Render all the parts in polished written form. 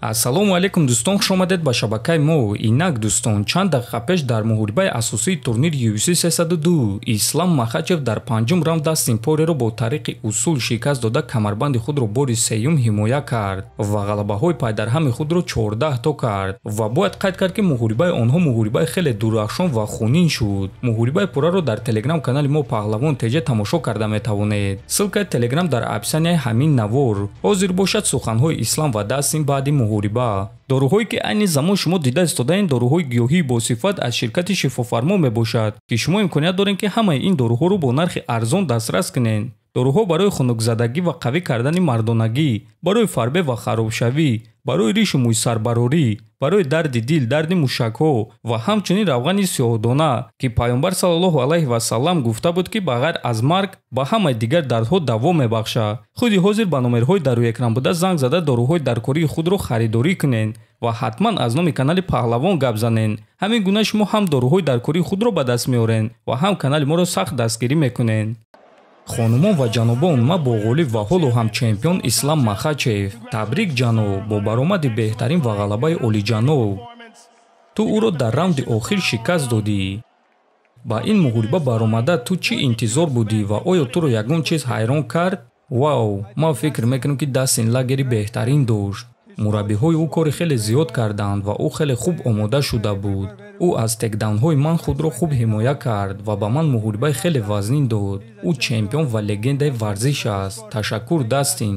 Ассалому алейкум дӯстон, хуш омадед ба шабакаи мо. Инак дӯстон, чанд дақиқа пеш дар муҳорибаи асосии турнири UFC 302 Ислам Махачев дар панҷум раунд Дастин Порьеро бо тариқи усул шикаст дода камарбанди худро бори сеюм ҳимоя кард ва ғалабаҳои пайдарҳами худро 14 то кард ва бояд қайд кард ки муҳорибаи онҳо муҳорибаи хеле дурахшон ва хунин шуд. Муҳорибаи пурраро дар телеграм канали мо Паҳлавон ТЖ тамошо карда метавонед. Ссилкаи телеграм дар описанияи ҳамин навор. Ҳозир бошад суханҳои Ислам ва Дастин баъди муҳориба. Доруҳое ки айни замон шумо дида истодаен доруҳои гиёҳии босифат аз ширкати шифофармо мебошад ки шумо имконият доред ки ҳамаи ин доруҳоро бо нархи арзон дастрас кунед. Доруҳо барои хунукзадагӣ ва қавӣ кардани мардонагӣ, барои фарбе ва харобшавӣ, барои ришу мӯйсарбарорӣ, барои дарди дил, дарди мушакҳо ва ҳамчунин равғани сиёҳдона ки пайғамбар саллаллоҳу алайҳи ва саллам гуфта буд ки ба ғайр аз марг ба ҳамаи дигар дардҳо даво мебахшад. Худи ҳозир ба номерҳои дар рӯи экран буда занг зада доруҳои даркории худро харидорӣ кунед ва ҳатман аз номи канали Паҳлавон гап занед. Ҳамин гуна шумо ҳам доруҳои даркории худро ба даст меоред ва ҳам канали моро сахт дастгирӣ мекунед. Хонумон ва ҷанобон, ма бо ғолиб ва ҳоло ҳам чемпион Ислам Махачев. Табрик ҷаноб, бо баромади беҳтарин ва ғалабаи олиҷаноб. Ту ӯро дар раунди охир шикаст додӣ. Ба ин муҳориба баромада ту чӣ интизор будӣ ва оё туро ягон чиз ҳайрон кард? Вау, ман фикр мекунам ки Дастин лагери беҳтарин дошт. мураббиҳои ӯ кори хеле зиёд карданд ва ӯ хеле хуб омода шуда буд. ӯ аз текдаунҳои ман худро хуб ҳимоя кард ва ба ман муҳорибаи хеле вазнин дод. ӯ чемпион ва легендаи варзиш аст. Ташаккур Дастин.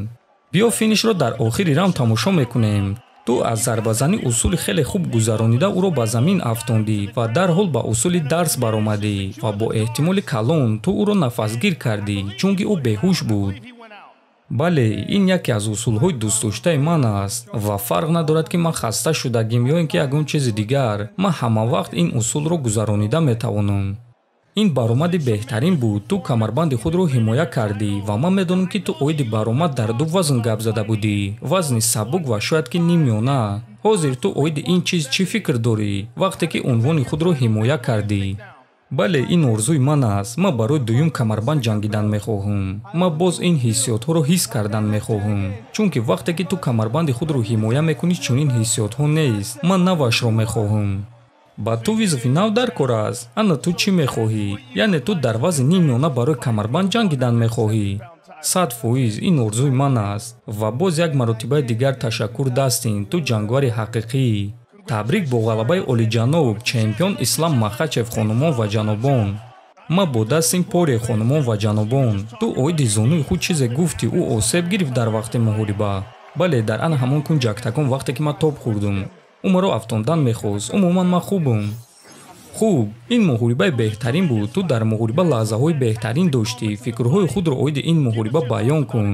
биё финишро дар охири раунд тамошо мекунем. ту аз зарбазанӣ усули хеле хуб гузаронида ӯро ба замин афтондӣ ва дарҳол ба усули дарс баромадӣ ва бо эҳтимоли калон ту ӯро нафасгир кардӣ, чунки ӯ беҳуш буд. бале, ин яке аз усулҳои дӯстдоштаи ман аст ва фарқ надорад ки ман хаста шудагим ё ин ки ягон чизи дигар, ман ҳамавақт ин усулро гузаронида метавонам. ин баромади беҳтарин буд. Ту камарбанди худро ҳимоя кардӣ ва ман медонам ки ту оиди баромад дар ду вазн гап зада будӣ, вазни сабук ва шояд ки нимёна. ҳозир ту оиди ин чиз чӣ фикр дорӣ вақте ки унвони худро ҳимоя кардӣ? бале, ин орзуи ман аст. ман барои дуюм камарбанд ҷангидан мехоҳам. ман боз ин ҳиссиётҳоро ҳис кардан мехоҳам, чунки вақте ки ту камарбанди худро ҳимоя мекунӣ чунин ҳиссиётҳо нест. ман навашро мехоҳам. ба ту визофи нав дар кор аст. ана ту чӣ мехоҳӣ? яъне ту дар вазни нимёна барои камарбанд ҷангидан мехоҳӣ? 100% ин орзуи ман аст. ва боз як маротибаи дигар ташаккур Дастин, ту ҷангвари ҳақиқӣ. Табрик бо ғалабаи олиҷаноб, чемпион Ислам Махачев хонумон ва ҷанобон. ма бо Дастин Порье хонумон ва ҷанобон. Ту оиди зонуи худ чизе гуфтӣ ӯ осеб гирифт дар вақти муҳориба? бале, дар ана ҳамон кунҷак такон вақте ки ман тоб хӯрдум. ӯ маро афтондан мехост. умуман ман хубам. хуб, ин муҳорибаи беҳтарин буд. ту дар муҳориба лаҳзаҳои беҳтарин доштӣ. фикрҳои худро оиди ин муҳориба баён кун.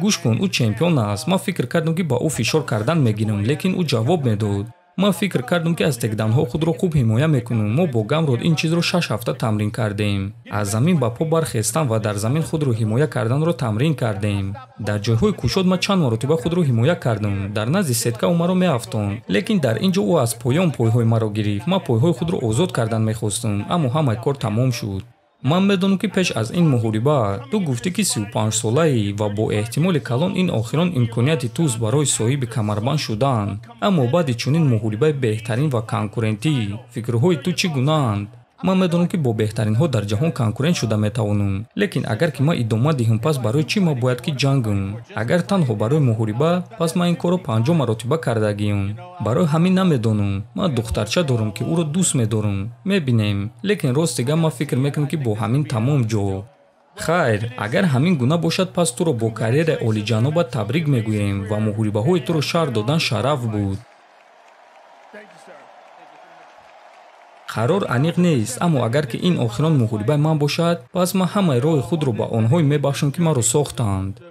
гӯш кун, ӯ чемпион аст. ман фикр кардам ки ба ӯ фишор кардан мегирам, лекин ӯ ҷавоб медод. ман фикр кардам ки аз текдаунҳо худро хуб ҳимоя мекунам. мо бо Гамрод ин чизро 6 ҳафта тамрин кардем. аз замин ба по бархестан ва дар замин худро ҳимоя карданро тамрин кардем. дар ҷойҳои кушод ман чанд маротиба худро ҳимоя кардам. дар назди сетка ӯ маро меафтонд, лекин дар ин ҷо ӯ аз поён пойҳои маро гирифт. ман пойҳои худро озод кардан мехостам, аммо ҳамаи кор тамом шуд. ман медонам ки пеш аз ин муҳориба ту гуфтӣ ки 35-солаӣ ва бо эҳтимоли калон ин охирон имконияти туз барои соҳиби камарбанд шудан. аммо баъди чунин муҳорибаи беҳтарин ва конкурентӣ, фикрҳои ту чӣ гунаанд? ман медонам ки бо беҳтаринҳо дар ҷаҳон конкурент шуда метавонам, лекин агар ки ман идома диҳам, пас барои чӣ ман бояд ки ҷангам? агар танҳо барои муҳориба, пас ман ин корро 50 маротиба кардагиам. барои ҳамин намедонам. ман духтарча дорам ки ӯро дӯст медорам. мебинем, лекин ростига ман фикр мекунам ки бо ҳамин тамом ҷо. хайр, агар ҳамин гуна бошад, пас туро бо карьераи олиҷанобат табрик мегӯем ва муҳорибаҳои туро шарҳ додан шараф буд. қарор аниқ нест, аммо агар ки ин охирон муҳорибаи ман бошад, пас ман ҳамаи роҳи худро ба онҳое мебахшам ки маро сохтанд.